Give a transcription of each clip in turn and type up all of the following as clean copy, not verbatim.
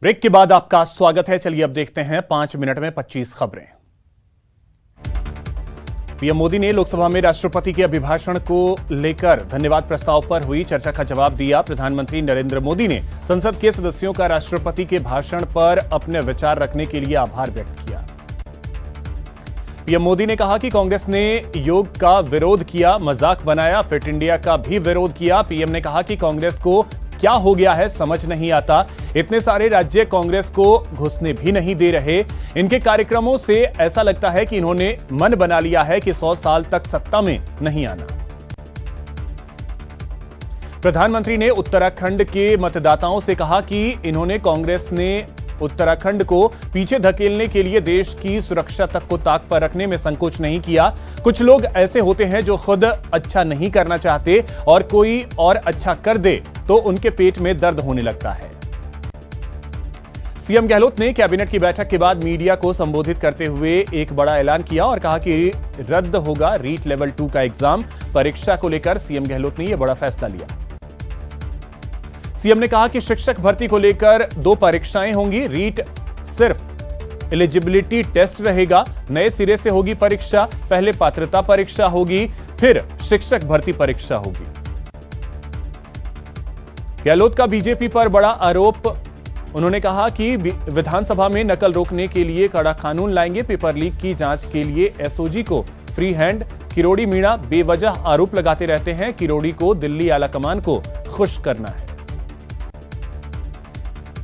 Break के बाद आपका स्वागत है। चलिए अब देखते हैं 5 मिनट में 25 खबरें। पीएम मोदी ने लोकसभा में राष्ट्रपति के अभिभाषण को लेकर धन्यवाद प्रस्ताव पर हुई चर्चा का जवाब दिया। प्रधानमंत्री नरेंद्र मोदी ने संसद के सदस्यों का राष्ट्रपति के भाषण पर अपने विचार रखने के लिए आभार व्यक्त किया। पीएम मोदी ने कहा कि कांग्रेस ने योग का विरोध किया, मजाक बनाया, फिट इंडिया का भी विरोध किया। पीएम ने कहा कि कांग्रेस को क्या हो गया है समझ नहीं आता। इतने सारे राज्य कांग्रेस को घुसने भी नहीं दे रहे। इनके कार्यक्रमों से ऐसा लगता है कि इन्होंने मन बना लिया है कि 100 साल तक सत्ता में नहीं आना। प्रधानमंत्री ने उत्तराखंड के मतदाताओं से कहा कि इन्होंने कांग्रेस ने उत्तराखंड को पीछे धकेलने के लिए देश की सुरक्षा तक को ताक पर रखने में संकोच नहीं किया। कुछ लोग ऐसे होते हैं जो खुद अच्छा नहीं करना चाहते और कोई और अच्छा कर दे तो उनके पेट में दर्द होने लगता है। सीएम गहलोत ने कैबिनेट की बैठक के बाद मीडिया को संबोधित करते हुए एक बड़ा ऐलान किया और कहा कि रद्द होगा रीट लेवल 2 का एग्जाम। परीक्षा को लेकर सीएम गहलोत ने यह बड़ा फैसला लिया। सीएम ने कहा कि शिक्षक भर्ती को लेकर 2 परीक्षाएं होंगी। रीट सिर्फ एलिजिबिलिटी टेस्ट रहेगा। नए सिरे से होगी परीक्षा। पहले पात्रता परीक्षा होगी, फिर शिक्षक भर्ती परीक्षा होगी। गहलोत का बीजेपी पर बड़ा आरोप। उन्होंने कहा कि विधानसभा में नकल रोकने के लिए कड़ा कानून लाएंगे। पेपर लीक की जांच के लिए एसओजी को फ्री हैंड। किरोड़ी मीणा बेवजह आरोप लगाते रहते हैं। किरोड़ी को दिल्ली आलाकमान को खुश करना है।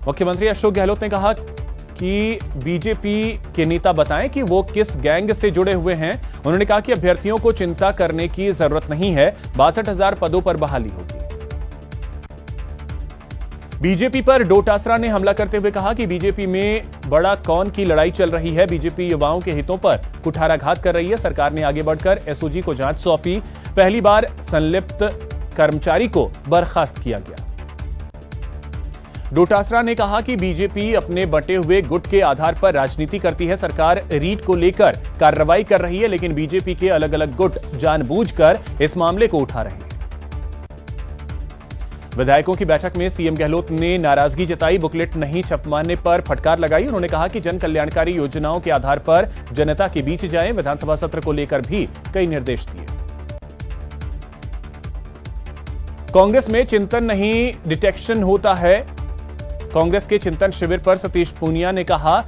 मुख्यमंत्री अशोक गहलोत ने कहा कि बीजेपी के नेता बताएं कि वो किस गैंग से जुड़े हुए हैं। उन्होंने कहा कि अभ्यर्थियों को चिंता करने की जरूरत नहीं है। 62,000 पदों पर बहाली होगी। बीजेपी पर डोटासरा ने हमला करते हुए कहा कि बीजेपी में बड़ा कौन की लड़ाई चल रही है। बीजेपी युवाओं के हितों पर कुठाराघात कर रही है। सरकार ने आगे बढ़कर एसओजी को जांच सौंपी। पहली बार संलिप्त कर्मचारी को बर्खास्त किया गया। डोटासरा ने कहा कि बीजेपी अपने बंटे हुए गुट के आधार पर राजनीति करती है। सरकार रीट को लेकर कार्रवाई कर रही है, लेकिन बीजेपी के अलग अलग गुट जानबूझकर इस मामले को उठा रहे हैं। विधायकों की बैठक में सीएम गहलोत ने नाराजगी जताई। बुकलेट नहीं छपवाने पर फटकार लगाई। उन्होंने कहा कि जन कल्याणकारी योजनाओं के आधार पर जनता के बीच जाएं। विधानसभा सत्र को लेकर भी कई निर्देश दिए। कांग्रेस में चिंतन नहीं डिटेक्शन होता है। कांग्रेस के चिंतन शिविर पर सतीश पूनिया ने कहा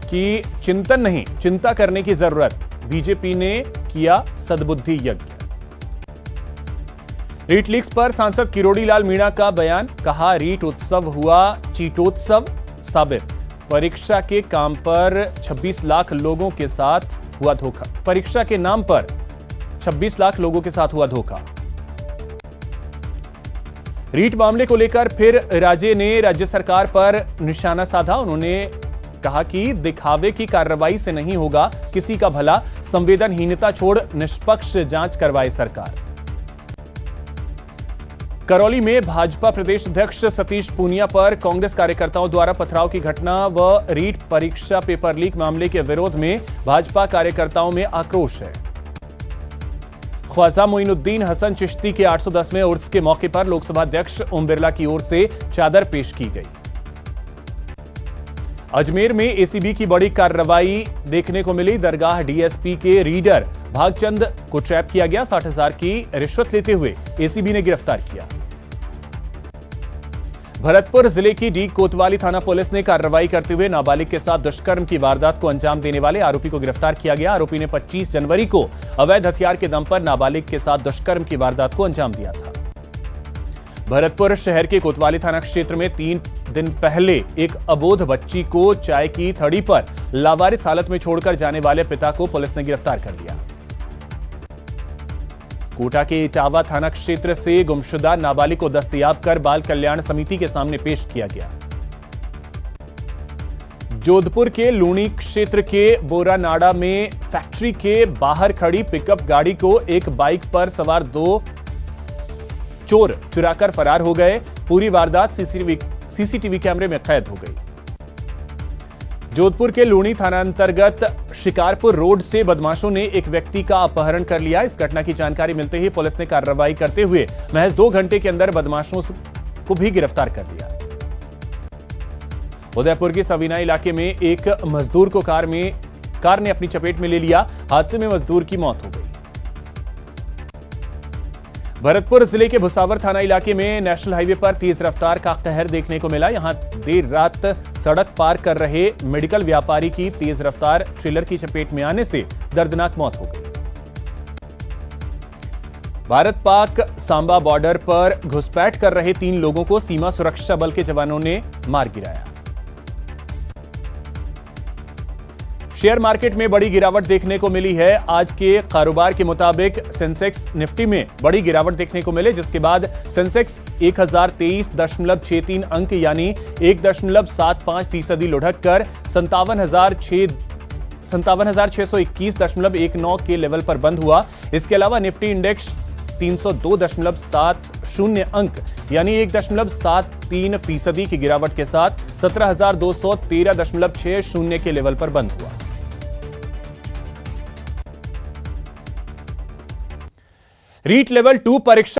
कि चिंतन नहीं, चिंता करने की जरूरत। बीजेपी ने किया सद्बुद्धि यज्ञ। रीट लीक्स पर सांसद किरोड़ी लाल मीणा का बयान। कहा रीट उत्सव हुआ चीटोत्सव साबित। परीक्षा के काम पर 26 लाख लोगों के साथ हुआ धोखा। परीक्षा के नाम पर 26 लाख लोगों के साथ हुआ धोखा। रीट मामले को लेकर फिर राजे ने राज्य सरकार पर निशाना साधा। उन्होंने कहा कि दिखावे की कार्रवाई से नहीं होगा किसी का भला। संवेदनहीनता छोड़ निष्पक्ष जांच करवाए सरकार। करौली में भाजपा प्रदेश अध्यक्ष सतीश पूनिया पर कांग्रेस कार्यकर्ताओं द्वारा पथराव की घटना व रीट परीक्षा पेपर लीक मामले के विरोध में भाजपा कार्यकर्ताओं में आक्रोश है। ख्वाजा मोइनुद्दीन हसन चिश्ती के 810वें उर्स के मौके पर लोकसभा अध्यक्ष ओम बिरला की ओर से चादर पेश की गई। अजमेर में एसीबी की बड़ी कार्रवाई देखने को मिली। दरगाह डीएसपी के रीडर भागचंद को ट्रैप किया गया। 60,000 की रिश्वत लेते हुए एसीबी ने गिरफ्तार किया। भरतपुर जिले की डी कोतवाली थाना पुलिस ने कार्रवाई करते हुए नाबालिग के साथ दुष्कर्म की वारदात को अंजाम देने वाले आरोपी को गिरफ्तार किया गया। आरोपी ने 25 जनवरी को अवैध हथियार के दम पर नाबालिग के साथ दुष्कर्म की वारदात को अंजाम दिया था। भरतपुर शहर के कोतवाली थाना क्षेत्र में 3 दिन पहले एक अबोध बच्ची को चाय की थड़ी पर लावारिस हालत में छोड़कर जाने वाले पिता को पुलिस ने गिरफ्तार कर लिया। कोटा के इटावा थाना क्षेत्र से गुमशुदा नाबालिग को दस्तयाब कर बाल कल्याण समिति के सामने पेश किया गया। जोधपुर के लूणी क्षेत्र के बोरानाड़ा में फैक्ट्री के बाहर खड़ी पिकअप गाड़ी को एक बाइक पर सवार 2 चोर चुराकर फरार हो गए। पूरी वारदात सीसीटीवी कैमरे में कैद हो गई। जोधपुर के लूणी थाना अंतर्गत शिकारपुर रोड से बदमाशों ने एक व्यक्ति का अपहरण कर लिया। इस घटना की जानकारी मिलते ही पुलिस ने कार्रवाई करते हुए महज 2 घंटे के अंदर बदमाशों को भी गिरफ्तार कर लिया। उदयपुर के सवीना इलाके में एक मजदूर को कार ने अपनी चपेट में ले लिया। हादसे में मजदूर की मौत हो गई। भरतपुर जिले के भुसावर थाना इलाके में नेशनल हाईवे पर तेज रफ्तार का कहर देखने को मिला। यहां देर रात सड़क पार कर रहे मेडिकल व्यापारी की तेज रफ्तार ट्रेलर की चपेट में आने से दर्दनाक मौत हो गई। भारत पाक सांबा बॉर्डर पर घुसपैठ कर रहे 3 लोगों को सीमा सुरक्षा बल के जवानों ने मार गिराया। शेयर मार्केट में बड़ी गिरावट देखने को मिली है। आज के कारोबार के मुताबिक सेंसेक्स निफ्टी में बड़ी गिरावट देखने को मिले, जिसके बाद सेंसेक्स 1023.63 अंक यानी 1.75% लुढ़क कर 57,621.19 के लेवल पर बंद हुआ। इसके अलावा निफ्टी इंडेक्स 302.70 अंक यानी 1.73% की गिरावट के साथ 17,213.60 के लेवल पर बंद हुआ। रीट लेवल 2 परीक्षा